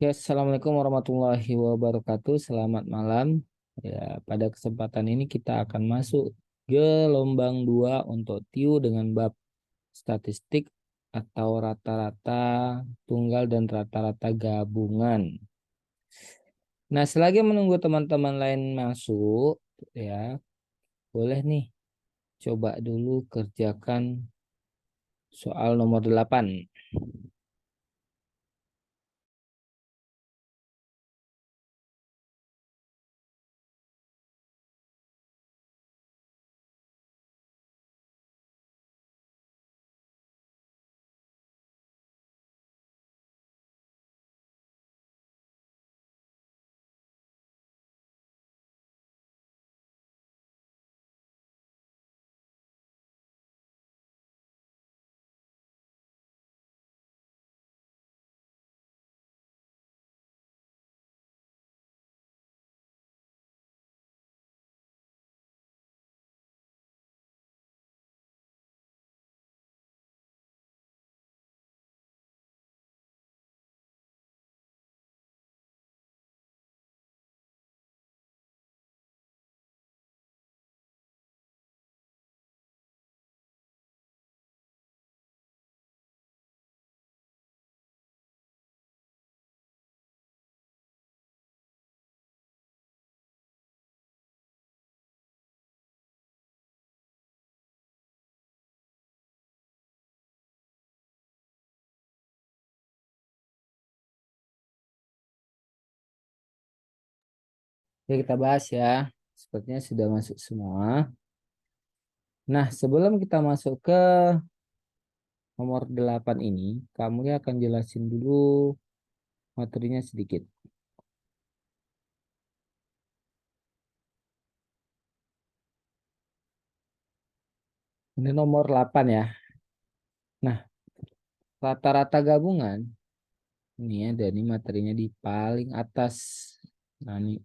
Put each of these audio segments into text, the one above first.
Ya, Assalamualaikum warahmatullahi wabarakatuh. Selamat malam. Ya, pada kesempatan ini kita akan masuk gelombang 2 untuk TIU dengan bab statistik atau rata-rata tunggal dan rata-rata gabungan. Nah, selagi menunggu teman-teman lain masuk, ya, boleh nih coba dulu kerjakan soal nomor 8. Oke, kita bahas ya. Sepertinya sudah masuk semua. Nah, sebelum kita masuk ke nomor 8 ini, kamu ya akan jelasin dulu materinya sedikit. Ini nomor 8 ya. Nah, rata-rata gabungan, ini ada nih materinya di paling atas. Nah, ini.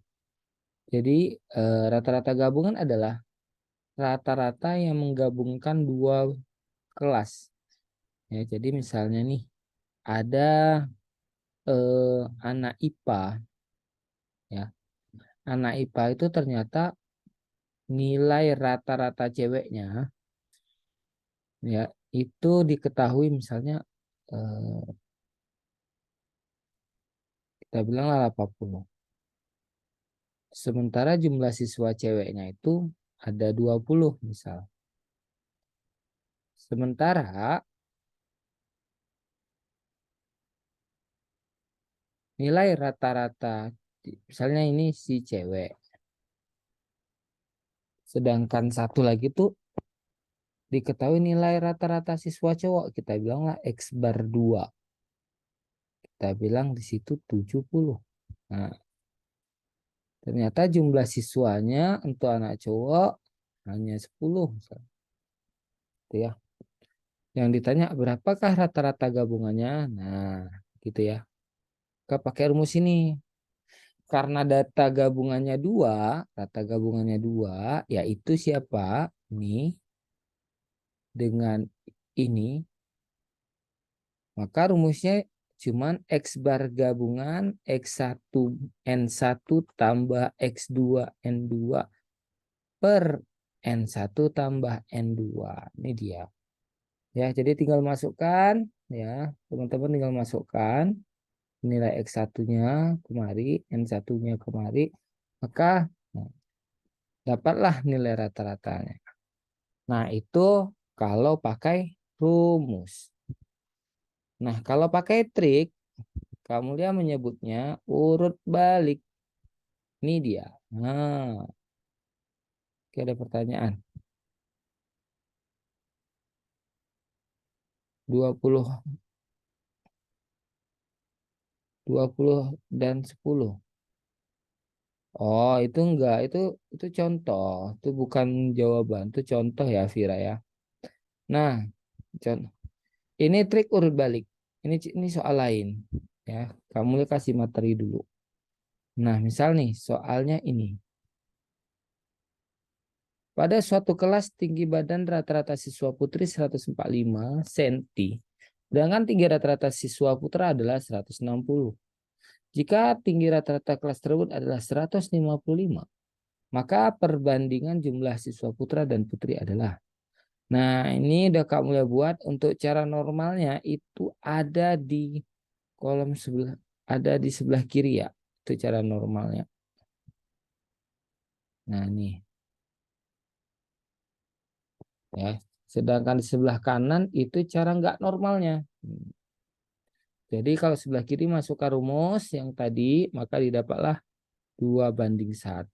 Jadi, rata-rata gabungan adalah rata-rata yang menggabungkan dua kelas. Ya, jadi misalnya nih, ada anak IPA, ya. Anak IPA itu ternyata nilai rata-rata ceweknya ya itu diketahui misalnya eh, kita bilanglah 80. Sementara jumlah siswa ceweknya itu ada 20 misal. Sementara nilai rata-rata misalnya ini si cewek. Sedangkan satu lagi tuh diketahui nilai rata-rata siswa cowok. Kita bilanglah X bar 2. Kita bilang di situ 70. Nah, ternyata jumlah siswanya untuk anak cowok hanya 10 misalnya. Gitu ya. Yang ditanya berapakah rata-rata gabungannya? Nah, gitu ya. Kita pakai rumus ini. Karena data gabungannya dua, rata gabungannya dua, yaitu siapa? Ini dengan ini, maka rumusnya cuman X bar gabungan X1 N1 tambah X2 N2 per N1 tambah N2. Ini dia. Ya, jadi tinggal masukkan ya, teman-teman tinggal masukkan nilai X1-nya kemari, N1-nya kemari, maka nah, dapatlah nilai rata-ratanya. Nah, itu kalau pakai rumus. Nah, kalau pakai trik, kamu dia menyebutnya urut balik. Ini dia. Nah, oke, ada pertanyaan. 20, 20 dan 10. Oh, itu enggak, itu contoh, itu bukan jawaban, itu contoh ya, Vira ya. Nah, contoh. Ini trik urut balik. Ini soal lain ya. Kamu kasih materi dulu. Nah, misal nih soalnya ini. Pada suatu kelas tinggi badan rata-rata siswa putri 145 cm. Sedangkan tinggi rata-rata siswa putra adalah 160. Jika tinggi rata-rata kelas tersebut adalah 155, maka perbandingan jumlah siswa putra dan putri adalah. Nah, ini udah Kak Mulia buat. Untuk cara normalnya itu ada di kolom sebelah, ada di sebelah kiri ya. Itu cara normalnya. Nah, ini ya. Sedangkan di sebelah kanan itu cara nggak normalnya. Jadi kalau sebelah kiri masukkan rumus yang tadi, maka didapatlah 2:1.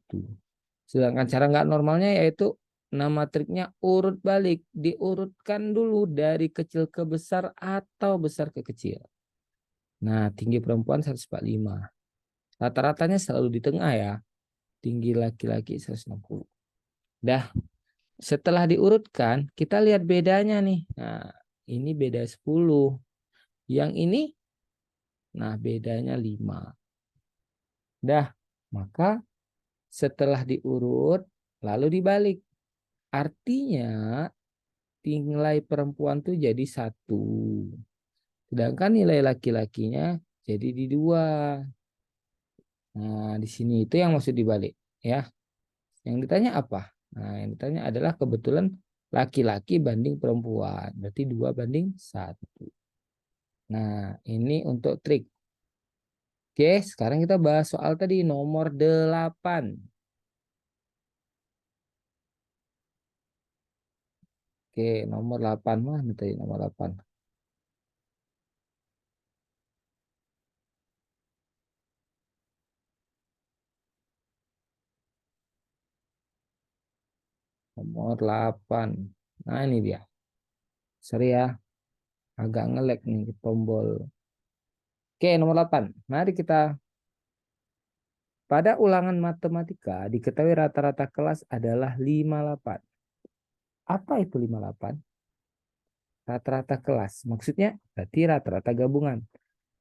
Sedangkan cara nggak normalnya yaitu nama triknya urut balik. Diurutkan dulu dari kecil ke besar atau besar ke kecil. Nah, tinggi perempuan 145. Rata-ratanya selalu di tengah ya. Tinggi laki-laki 160. Dah, setelah diurutkan, kita lihat bedanya nih. Nah, ini beda 10. Yang ini, nah bedanya 5. Dah, maka setelah diurut, lalu dibalik. Artinya nilai perempuan tuh jadi 1. Sedangkan nilai laki-lakinya jadi di 2. Nah, di sini itu yang maksud dibalik. Ya, yang ditanya apa? Nah, yang ditanya adalah kebetulan laki-laki banding perempuan. Berarti 2:1. Nah, ini untuk trik. Oke, sekarang kita bahas soal tadi nomor 8. Oke, nomor 8 mana tadi nomor 8? Nomor 8. Nah, ini dia. Sorry ya, agak ngelek nih tombol. Oke, nomor 8. Mari kita pada ulangan matematika diketahui rata-rata kelas adalah 58. Apa itu 58? Rata-rata kelas. Maksudnya berarti rata-rata gabungan.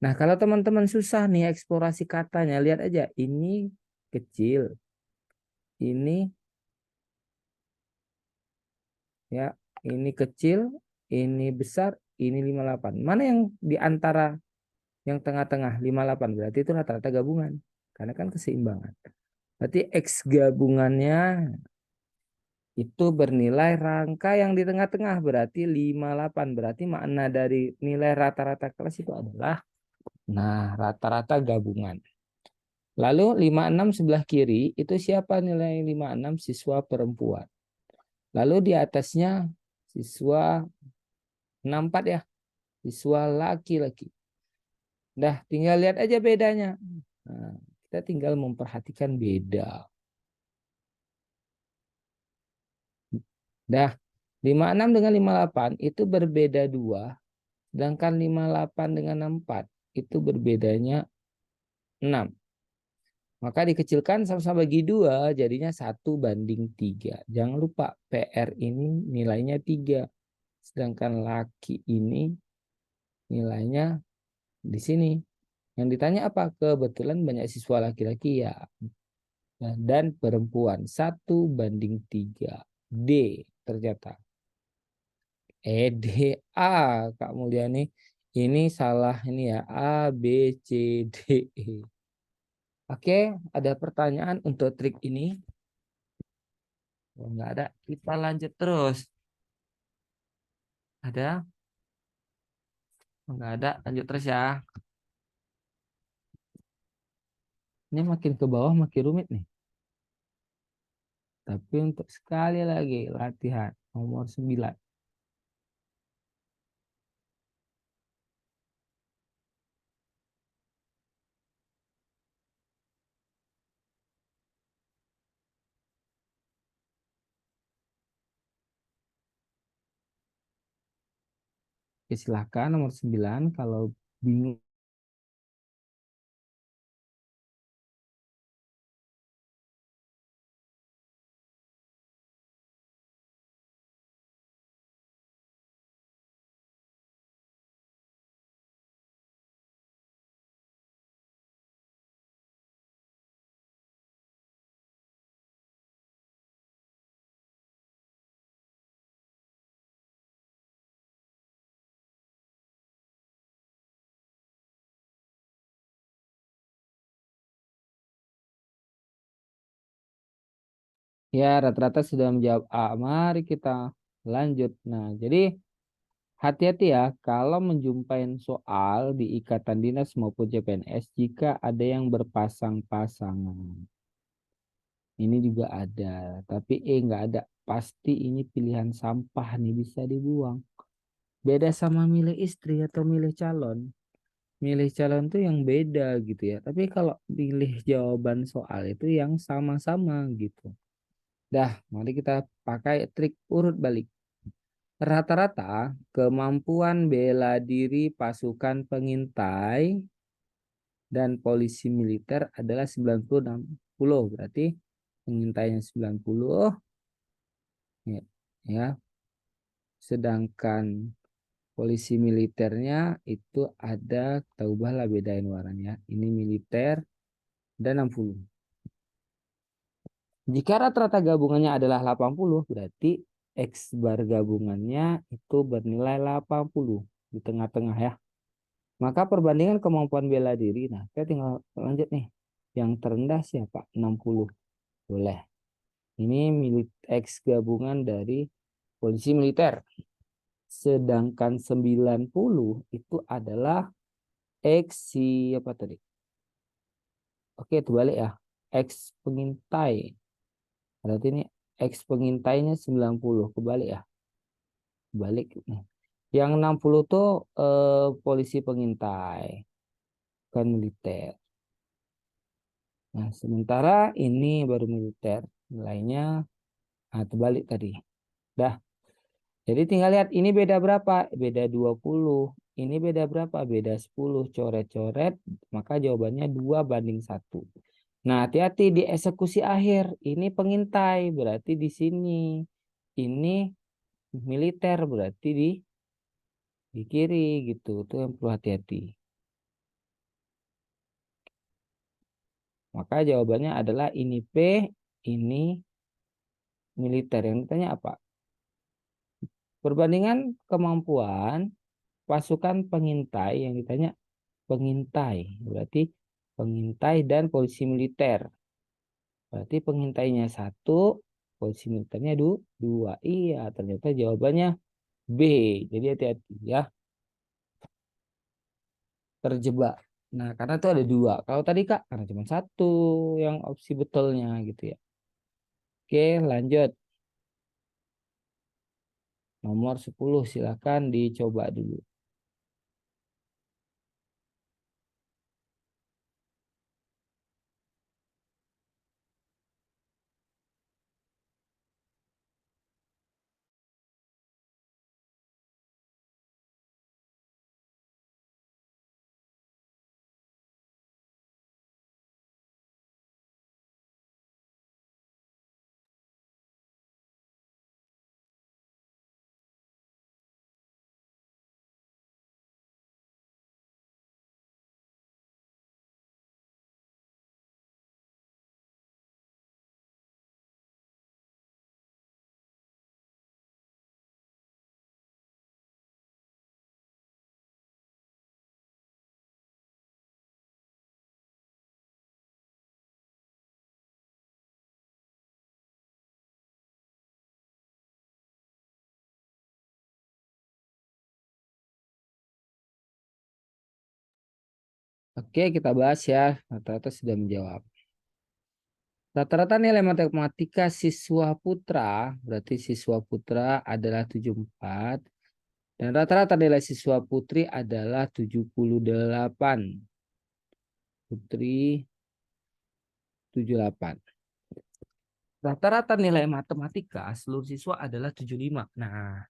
Nah, kalau teman-teman susah nih eksplorasi katanya, lihat aja. Ini kecil. Ini ya, ini kecil, ini besar, ini 58. Mana yang di antara yang tengah-tengah 58? Berarti itu rata-rata gabungan. Karena kan keseimbangan. Berarti X gabungannya itu bernilai rangka yang di tengah-tengah. Berarti 58. Berarti makna dari nilai rata-rata kelas itu adalah, nah, rata-rata gabungan. Lalu 56 sebelah kiri itu siapa nilai 56? Siswa perempuan. Lalu di atasnya siswa 64 ya. Siswa laki-laki. Dah tinggal lihat aja bedanya. Nah, kita tinggal memperhatikan beda. Dah 56 dengan 58 itu berbeda 2. Sedangkan 58 dengan 64 itu berbedanya 6. Maka dikecilkan sama-sama bagi 2 jadinya 1:3. Jangan lupa PR ini nilainya 3. Sedangkan laki ini nilainya di sini. Yang ditanya apa? Kebetulan banyak siswa laki-laki ya. Dan perempuan 1:3. D ternyata. D, A Kak Mulyani. Ini salah ini ya. A, B, C, D, E. Oke, ada pertanyaan untuk trik ini? Oh, nggak ada. Kita lanjut terus. Ada? Nggak ada. Lanjut terus ya. Ini makin ke bawah makin rumit nih. Tapi untuk sekali lagi latihan nomor 9. Oke, silakan nomor 9 kalau bingung Ya, rata-rata sudah menjawab A. Mari kita lanjut. Nah, jadi hati-hati ya kalau menjumpai soal di Ikatan Dinas maupun CPNS jika ada yang berpasang-pasangan. Ini juga ada, tapi nggak ada. Pasti ini pilihan sampah nih bisa dibuang. Beda sama milih istri atau milih calon. Milih calon tuh yang beda gitu ya. Tapi kalau pilih jawaban soal itu yang sama-sama gitu. Dah, mari kita pakai trik urut balik. Rata-rata kemampuan bela diri pasukan pengintai dan polisi militer adalah 90-60. Berarti pengintainya 90 ya, ya. Sedangkan polisi militernya itu ada, kita ubahlah bedain warnanya. Ini militer dan 60. Jika rata-rata gabungannya adalah 80, berarti X bar gabungannya itu bernilai 80 di tengah-tengah ya. Maka perbandingan kemampuan bela diri, nah kita tinggal lanjut nih. Yang terendah siapa? 60. Boleh. Ini milik X gabungan dari polisi militer. Sedangkan 90 itu adalah X siapa tadi? Oke, itu balik ya. X pengintai. Berarti ini X pengintainya 90. Kebalik ya. Balik. Yang 60 tuh polisi pengintai. Kan militer. Nah, sementara ini baru militer. Nilainya, nah, terbalik tadi. Dah. Jadi tinggal lihat ini beda berapa? Beda 20. Ini beda berapa? Beda 10. Coret-coret. Maka jawabannya 2 banding 1. Nah, hati-hati di eksekusi akhir. Ini pengintai. Berarti di sini. Ini militer. Berarti di kiri gitu. Itu yang perlu hati-hati. Maka jawabannya adalah ini P. Ini militer. Yang ditanya apa? Perbandingan kemampuan pasukan pengintai yang ditanya pengintai. Berarti pengintai dan polisi militer. Berarti pengintainya 1, polisi militernya 2. Iya, ternyata jawabannya B. Jadi hati-hati ya, terjebak. Nah, karena itu ada 2. Kalau tadi Kak, karena cuma 1 yang opsi betulnya gitu ya. Oke, lanjut. Nomor 10 silakan dicoba dulu. Oke, kita bahas ya. Rata-rata sudah menjawab. Rata-rata nilai matematika siswa putra, berarti siswa putra adalah 74. Dan rata-rata nilai siswa putri adalah 78. Putri 78. Rata-rata nilai matematika seluruh siswa adalah 75. Nah,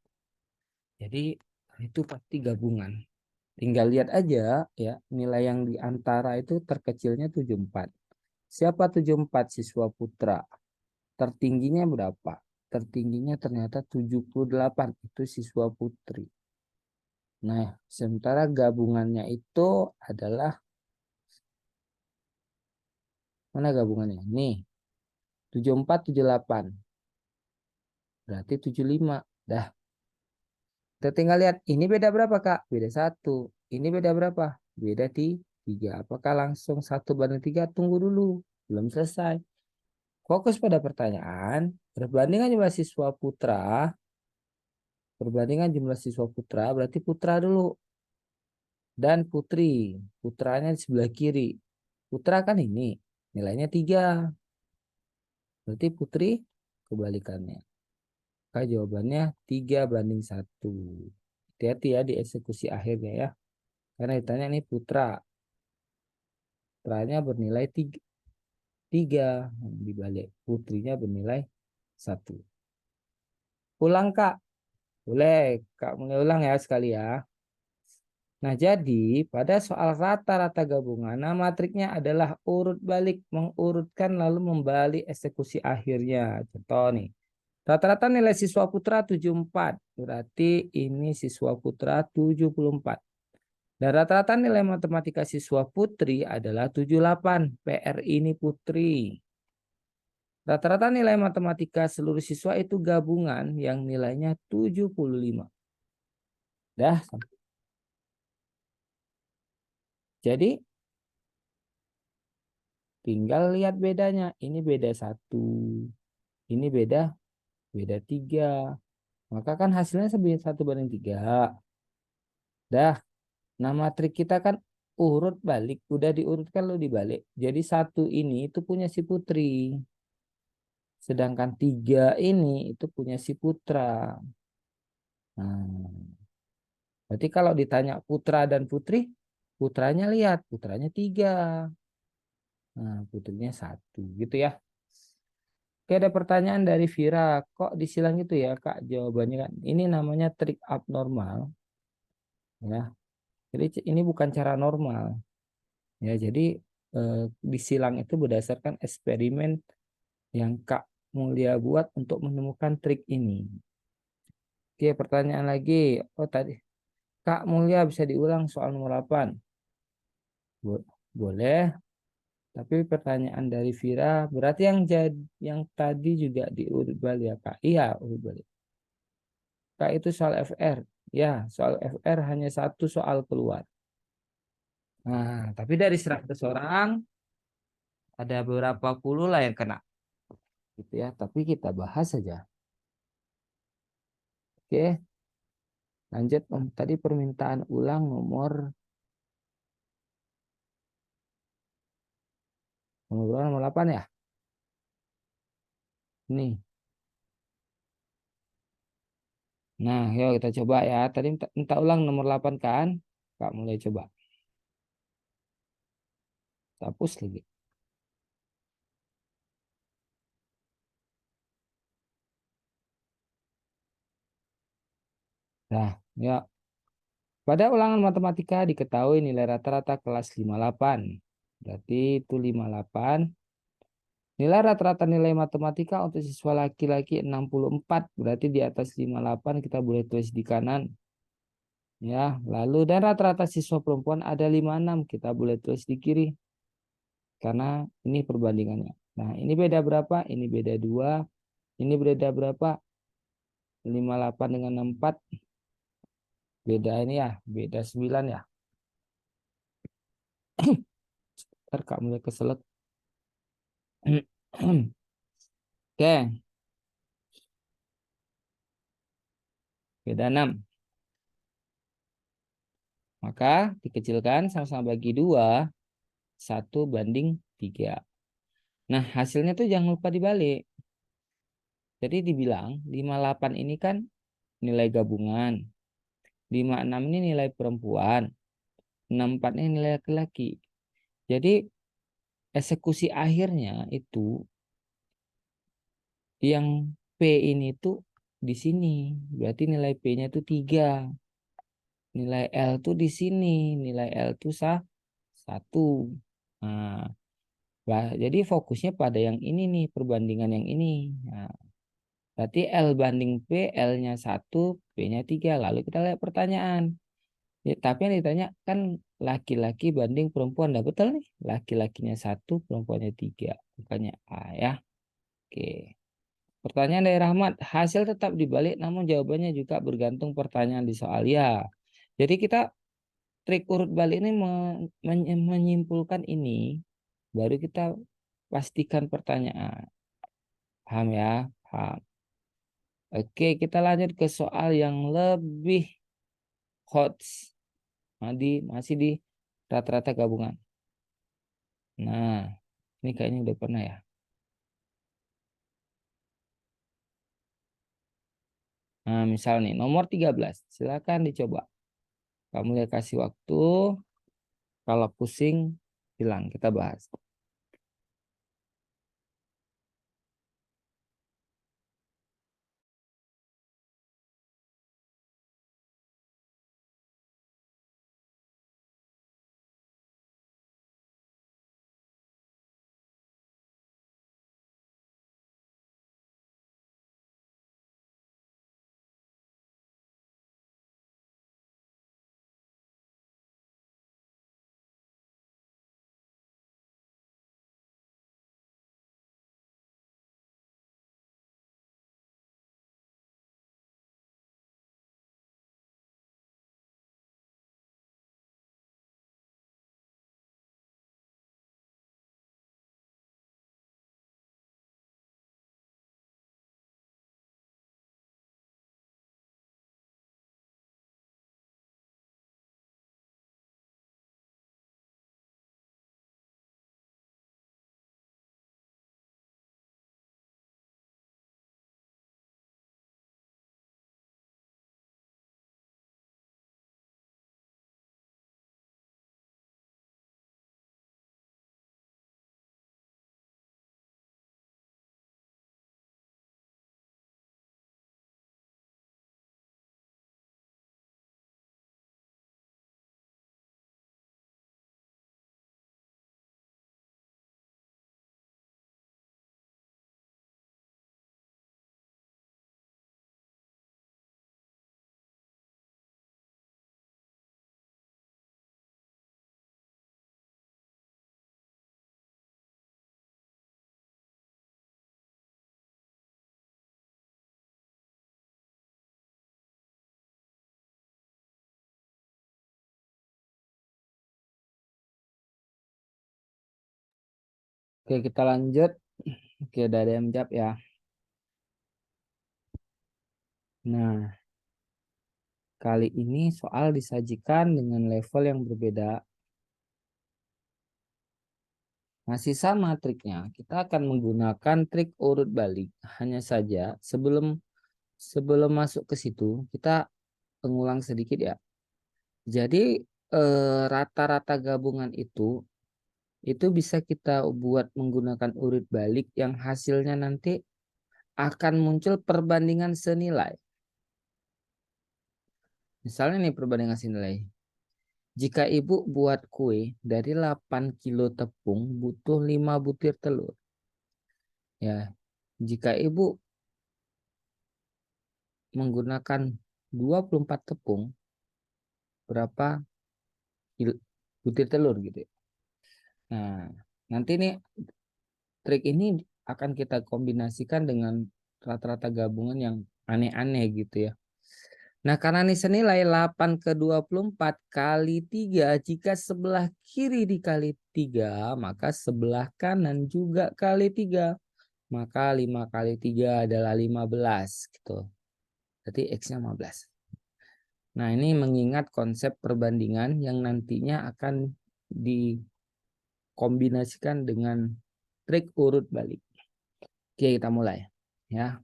jadi itu pasti gabungan. Tinggal lihat aja ya, nilai yang di antara itu terkecilnya 74. Siapa 74 siswa putra? Tertingginya berapa? Tertingginya ternyata 78. Itu siswa putri. Nah, sementara gabungannya itu adalah, mana gabungannya? Nih, 74, 78. Berarti 75. Dah, kita tinggal lihat. Ini beda berapa, Kak? Beda 1. Ini beda berapa? Beda 3. Apakah langsung 1 banding 3? Tunggu dulu. Belum selesai. Fokus pada pertanyaan, perbandingan jumlah siswa putra, perbandingan jumlah siswa putra, berarti putra dulu. Dan putri, putranya di sebelah kiri. Putra kan ini, nilainya 3. Berarti putri kebalikannya. Maka jawabannya 3:1. Hati-hati ya di eksekusi akhirnya ya. Karena ditanya nih putra. Putranya bernilai 3. Dibalik. Putrinya bernilai 1. Ulang Kak. Boleh. Kak mulai ulang ya sekali ya. Nah, jadi pada soal rata-rata gabungan, nah matriknya adalah urut balik, mengurutkan lalu membalik eksekusi akhirnya. Contoh nih, rata-rata nilai siswa putra 74, berarti ini siswa putra 74. Dan rata-rata nilai matematika siswa putri adalah 78, PR ini putri. Rata-rata nilai matematika seluruh siswa itu gabungan yang nilainya 75. Dah, jadi tinggal lihat bedanya. Ini beda 1. Ini beda 3. Maka kan hasilnya 1:3. Dah, nama trik kita kan urut balik. Udah diurutkan lo dibalik. Jadi 1 ini itu punya si putri. Sedangkan 3 ini itu punya si putra. Nah, berarti kalau ditanya putra dan putri, putranya lihat, putranya 3. Nah, putrinya 1. Gitu ya. Oke, ada pertanyaan dari Vira. Kok disilang gitu ya, Kak? Jawabannya kan, ini namanya trik abnormal. Ya, jadi ini bukan cara normal. Ya, jadi disilang itu berdasarkan eksperimen yang Kak Mulia buat untuk menemukan trik ini. Oke, pertanyaan lagi. Oh, tadi Kak Mulia bisa diulang soal nomor 8. Boleh, tapi pertanyaan dari Vira berarti yang tadi juga diurut balik ya, Kak? Iya, urut balik. Kak itu soal FR. Ya, soal FR hanya satu soal keluar. Nah, tapi dari 100 orang ada beberapa puluh lah yang kena. Gitu ya, tapi kita bahas saja. Oke, lanjut Om. Tadi permintaan ulang nomor 8 ya. Nih. Nah, yuk kita coba ya. Tadi minta ulang nomor 8 kan? Kak mulai coba. Hapus lagi. Nah, ya. Pada ulangan matematika diketahui nilai rata-rata kelas 58. Berarti itu 58. Nilai rata-rata nilai matematika untuk siswa laki-laki 64. Berarti di atas 58 kita boleh tulis di kanan. Ya, lalu dan rata-rata siswa perempuan ada 56. Kita boleh tulis di kiri. Karena ini perbandingannya. Nah, ini beda berapa? Ini beda 2. Ini beda berapa? 58 dengan 64. Beda ini ya. Beda 9 ya. Ntar Kak mulai keselak. Oke. Beda 6. Maka dikecilkan sama-sama bagi 2. 1:3. Nah, hasilnya tuh jangan lupa dibalik. Jadi dibilang 58 ini kan nilai gabungan. 56 ini nilai perempuan. 64 ini nilai laki-laki. Jadi eksekusi akhirnya itu yang P ini tuh di sini. Berarti nilai P-nya itu 3. Nilai L tuh di sini. Nilai L tuh 1. Nah, jadi fokusnya pada yang ini nih, perbandingan yang ini. Nah, berarti L banding P, L-nya 1, P-nya 3. Lalu kita lihat pertanyaan. Ya, tapi yang ditanya kan laki-laki banding perempuan. Nah, betul nih. Laki-lakinya 1, perempuannya 3. Bukannya A ya. Oke. Pertanyaan dari Rahmat. Hasil tetap dibalik namun jawabannya juga bergantung pertanyaan di soal ya. Jadi kita trik urut balik ini menyimpulkan ini. Baru kita pastikan pertanyaan. Paham ya? Paham. Oke, kita lanjut ke soal yang lebih hot. Masih di rata-rata gabungan. Nah, ini kayaknya udah pernah ya. Nah, misal nih nomor 13. Silakan dicoba. Kamu lihat kasih waktu. Kalau pusing, hilang. Kita bahas. Oke, kita lanjut. Oke, udah ada yang jawab ya. Nah, kali ini soal disajikan dengan level yang berbeda. Masih sama triknya. Kita akan menggunakan trik urut balik. Hanya saja sebelum masuk ke situ, kita pengulang sedikit ya. Jadi rata-rata gabungan itu bisa kita buat menggunakan urut balik yang hasilnya nanti akan muncul perbandingan senilai. Misalnya nih perbandingan senilai. Jika ibu buat kue dari 8 kilo tepung butuh 5 butir telur. Ya, jika ibu menggunakan 24 tepung, berapa butir telur gitu ya. Nah, nanti nih trik ini akan kita kombinasikan dengan rata-rata gabungan yang aneh-aneh gitu ya. Nah, karena ini senilai 8 ke 24 kali 3, jika sebelah kiri dikali 3, maka sebelah kanan juga kali 3. Maka 5 kali 3 adalah 15 gitu. Berarti X-nya 15. Nah, ini mengingat konsep perbandingan yang nantinya akan dikombinasikan dengan trik urut balik. Oke, kita mulai ya.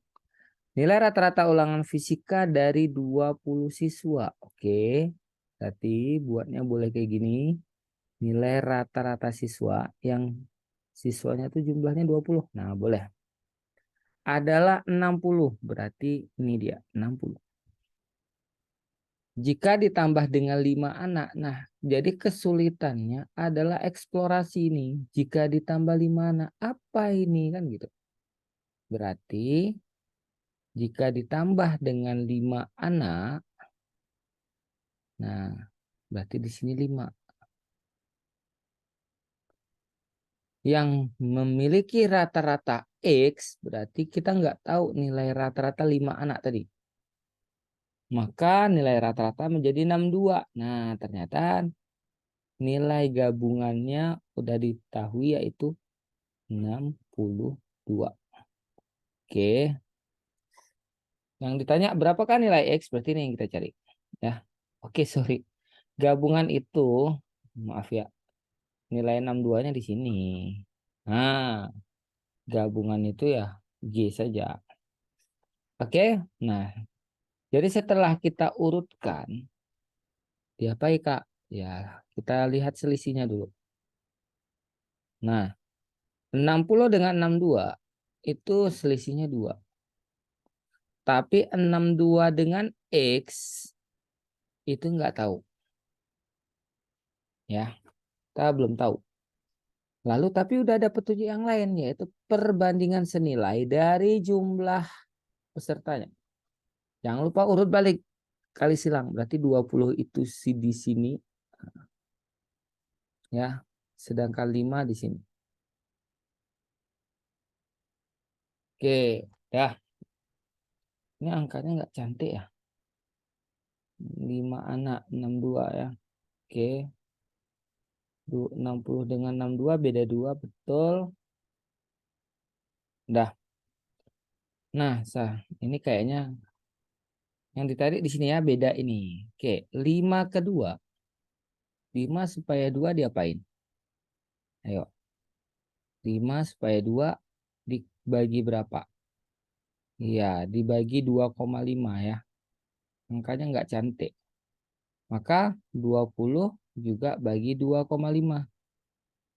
Nilai rata-rata ulangan fisika dari 20 siswa. Oke. Berarti buatnya boleh kayak gini. Nilai rata-rata siswa yang siswanya tuh jumlahnya 20. Nah, boleh. Adalah 60. Berarti ini dia 60. Jika ditambah dengan 5 anak. Nah, jadi kesulitannya adalah eksplorasi ini. Jika ditambah 5 anak, apa ini kan gitu. Berarti jika ditambah dengan 5 anak, nah berarti di sini 5. Yang memiliki rata-rata X, berarti kita nggak tahu nilai rata-rata 5 anak tadi. Maka nilai rata-rata menjadi 62. Nah, ternyata nilai gabungannya udah diketahui yaitu 62. Oke. Yang ditanya berapakah nilai X? Berarti ini yang kita cari. Ya. Oke, sorry. Gabungan itu, maaf ya, nilai 62-nya di sini. Nah, gabungan itu ya G saja. Oke. Nah, jadi setelah kita urutkan, diapain Kak? Ya, kita lihat selisihnya dulu. Nah, 60 dengan 62 itu selisihnya 2. Tapi 62 dengan X itu nggak tahu. Ya, kita belum tahu. Lalu tapi udah ada petunjuk yang lain, yaitu perbandingan senilai dari jumlah pesertanya. Jangan lupa urut balik kali silang. Berarti 20 itu di sini. Ya, sedangkan 5 di sini. Oke, dah. Ini angkanya nggak cantik ya. 5 anak, 62 ya. Oke. 60 dengan 62 beda 2, betul. Dah. Nah, ini kayaknya yang ditarik di sini ya, beda ini. Oke, 5 ke 2. 5 supaya 2 diapain? Ayo. 5 supaya 2 dibagi berapa? Iya, dibagi 2,5 ya. Angkanya nggak cantik. Maka 20 juga bagi 2,5.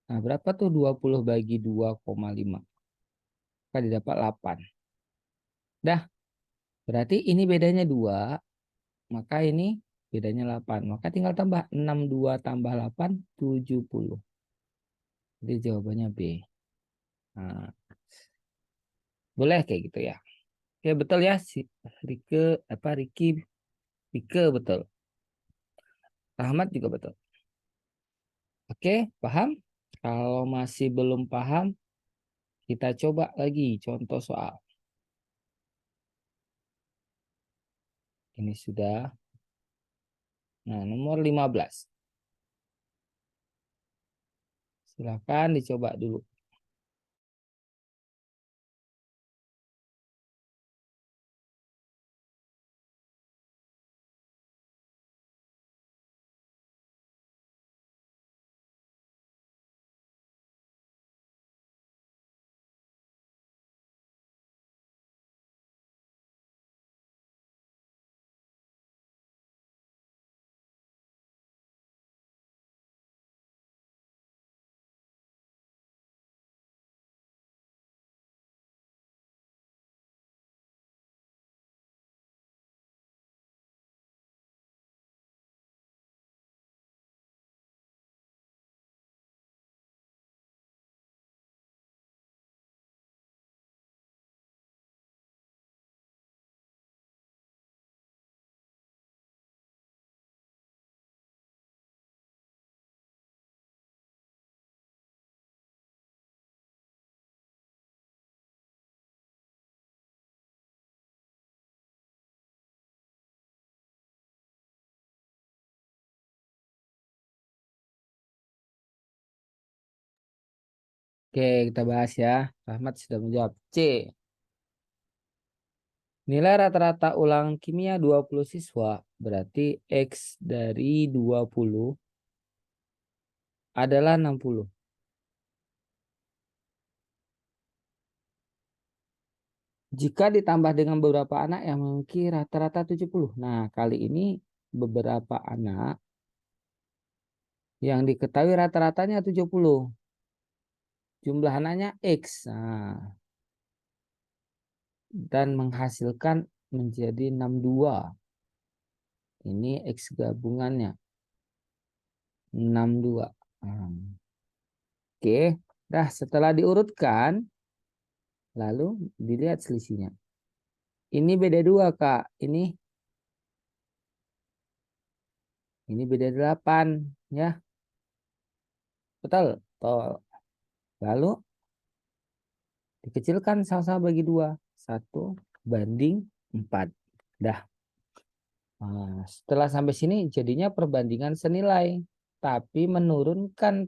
Nah, berapa tuh 20 bagi 2,5? Maka didapat 8. Dah, berarti ini bedanya 2, maka ini bedanya 8. Maka tinggal tambah 62 tambah 8, 70. Jadi jawabannya B. Nah, boleh kayak gitu ya. Oke, betul ya si Rike Rike betul. Rahmat juga betul. Oke, paham? Kalau masih belum paham, kita coba lagi contoh soal. Ini sudah. Nah, nomor 15. Silakan dicoba dulu. Oke, kita bahas ya. Rahmat sudah menjawab. C. Nilai rata-rata ulangan kimia 20 siswa berarti X dari 20 adalah 60. Jika ditambah dengan beberapa anak yang memiliki rata-rata 70. Nah, kali ini beberapa anak yang diketahui rata-ratanya 70. Jumlah anaknya X. Nah, dan menghasilkan menjadi 62. Ini X gabungannya 62. Oke, dah setelah diurutkan, lalu dilihat selisihnya. Ini beda 2, Kak. Ini beda 8, ya. Betul. Betul. Lalu dikecilkan sama-sama bagi 2. 1/4. Dah. Nah, setelah sampai sini jadinya perbandingan senilai. Tapi menurunkan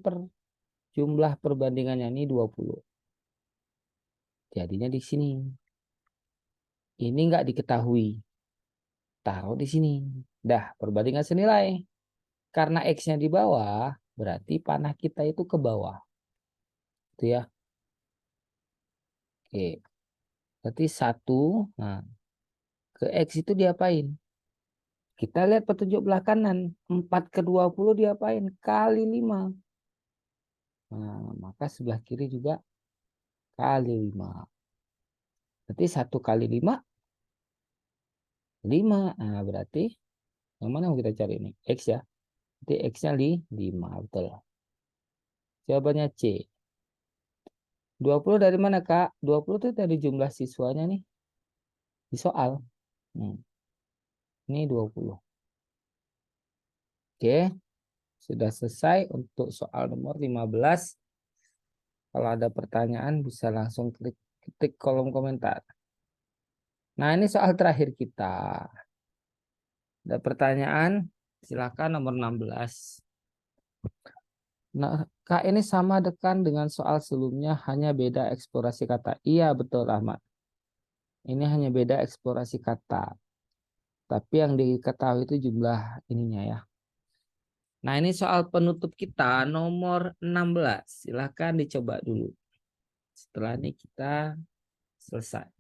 jumlah perbandingannya ini 20. Jadinya di sini. Ini nggak diketahui. Taruh di sini. Dah, perbandingan senilai. Karena X-nya di bawah, berarti panah kita itu ke bawah. Itu ya. Oke. Berarti 1. Nah, ke X itu diapain? Kita lihat petunjuk belah kanan. 4 ke 20 diapain? Kali 5. Nah, maka sebelah kiri juga kali 5. Berarti 1 kali 5, 5. Nah, berarti yang mana yang kita cari ini? X ya. Berarti X-nya 5. Betul. Jawabannya C. 20 dari mana, Kak? 20 itu dari jumlah siswanya nih. Di soal. Ini 20. Oke. Sudah selesai untuk soal nomor 15. Kalau ada pertanyaan bisa langsung ketik kolom komentar. Nah, ini soal terakhir kita. Ada pertanyaan? Silakan nomor 16. Nah, Kak, ini sama dekan dengan soal sebelumnya, hanya beda eksplorasi kata. Iya, betul, Ahmad. Ini hanya beda eksplorasi kata. Tapi yang diketahui itu jumlah ininya ya. Nah, ini soal penutup kita nomor 16. Silakan dicoba dulu. Setelah ini kita selesai.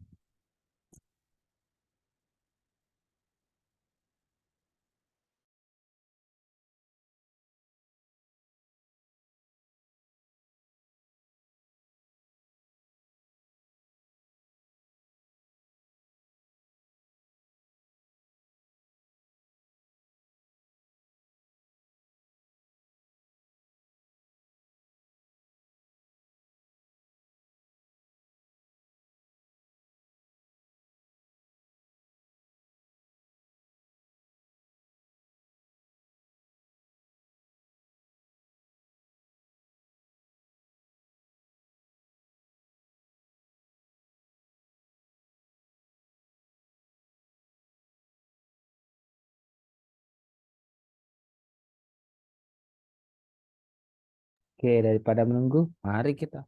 Oke, daripada menunggu, mari kita.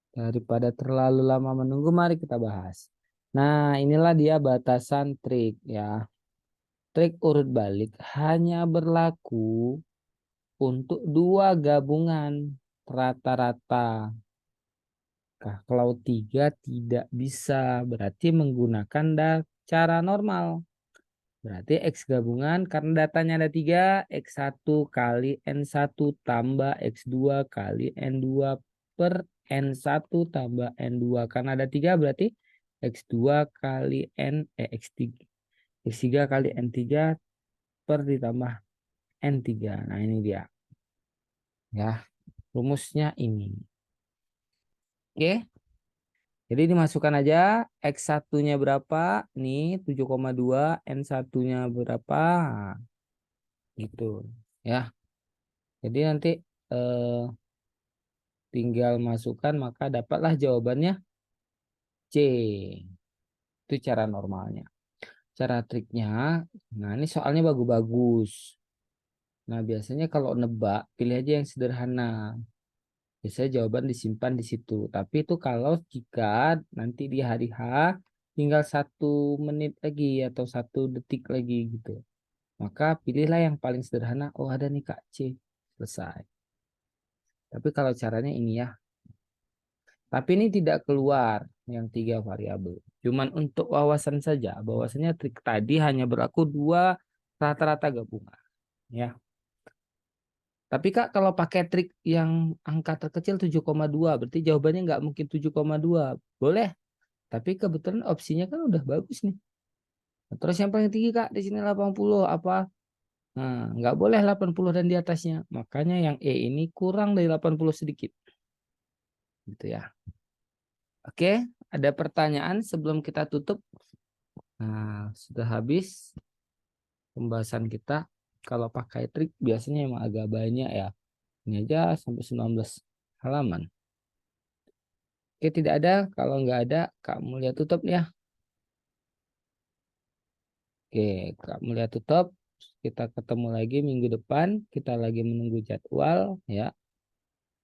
Daripada terlalu lama menunggu, mari kita bahas. Nah, inilah dia batasan trik ya. Trik urut balik hanya berlaku untuk dua gabungan rata-rata. Nah, kalau 3 tidak bisa, berarti menggunakan cara normal. Berarti X gabungan, karena datanya ada 3, X1 kali N1 tambah X2 kali N2 per N1 tambah N2. Karena ada 3 berarti X2 kali X3. X3 kali N3 per ditambah N3. Nah, ini dia. Ya, rumusnya ini. Oke. Jadi dimasukkan aja X1-nya berapa? Nih 7,2, N1-nya berapa? Nah, gitu. Ya. Jadi nanti eh, tinggal masukkan maka dapatlah jawabannya C. Itu cara normalnya. Cara triknya, nah ini soalnya bagus-bagus. Nah biasanya kalau nebak pilih aja yang sederhana. Biasanya jawaban disimpan di situ. Tapi itu kalau jika nanti di hari H tinggal 1 menit lagi atau 1 detik lagi gitu. Maka pilihlah yang paling sederhana. Oh ada nih Kak C. Selesai. Tapi kalau caranya ini ya. Tapi ini tidak keluar yang 3 variabel. Cuman untuk wawasan saja. Bahwasanya trik tadi hanya berlaku 2 rata-rata gabungan. Ya. Tapi Kak kalau pakai trik yang angka terkecil 7,2 berarti jawabannya nggak mungkin 7,2. Boleh. Tapi kebetulan opsinya kan udah bagus nih. Nah, terus yang paling tinggi Kak di sini 80 apa? Nah, nggak boleh 80 dan di atasnya. Makanya yang E ini kurang dari 80 sedikit. Gitu ya. Oke, ada pertanyaan sebelum kita tutup? Nah, sudah habis pembahasan kita. Kalau pakai trik biasanya emang agak banyak ya. Ini aja sampai 19 halaman. Oke, tidak ada. Kalau nggak ada, kamu lihat tutup ya. Oke, kamu lihat tutup. Kita ketemu lagi minggu depan. Kita lagi menunggu jadwal ya.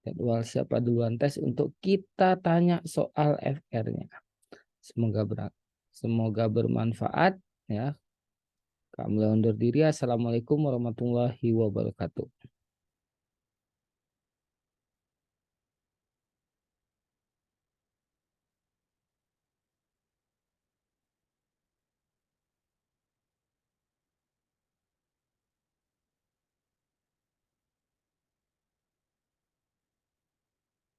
Jadwal siapa duluan tes untuk kita tanya soal FR-nya. Semoga semoga bermanfaat ya. Kami undur diri. Assalamualaikum warahmatullahi wabarakatuh.